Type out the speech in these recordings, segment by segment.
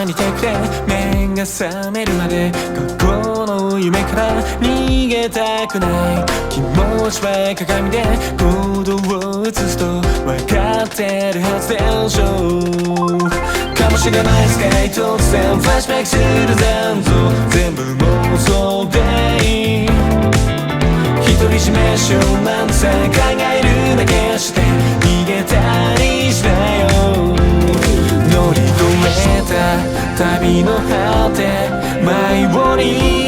にてくれ、目が覚めるまで過去の夢から逃げたくない。気持ちは鏡で行動を映すと分かってるはずでしょう。かもしれない世界突然フラッシュバックする残像、全部妄想でいい。独り占めしようなんてさ考えるだけして逃げたりしないよ。乗り越えた旅の果て、迷い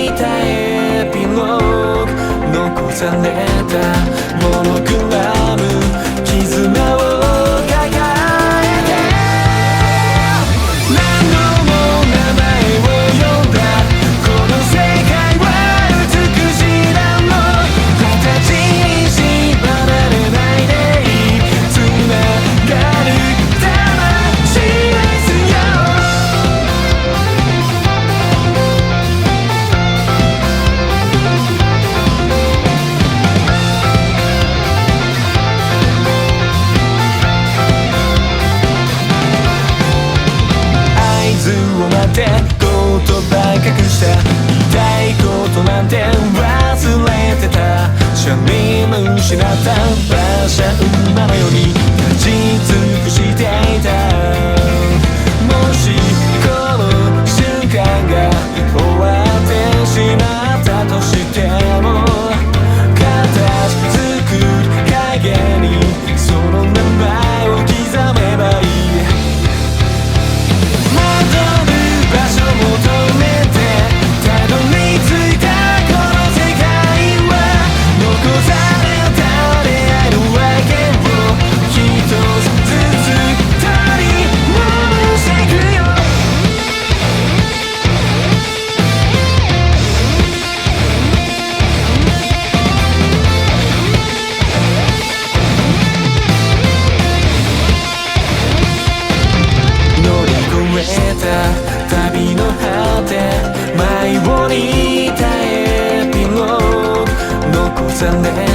たエピローグ、残されたモノグラム、絆を抱えて何度も名前を呼んだ。この世界は美しいだろう。形に縛られないでいい。つながる魂ですよ。合図を待って言葉隠した、言いたいことなんて忘れてた。しゃみむ失った馬車馬のように立ち尽くしていた。もしこの瞬間が終わってしまったとしても、形作る影にその名前を刻めばいい。戻る場所を求めてたどり着いたこの世界は、残された出会いのわけを一つずつ取り戻していくよ。乗り越えた旅の果て、迷いたエピローグ、残され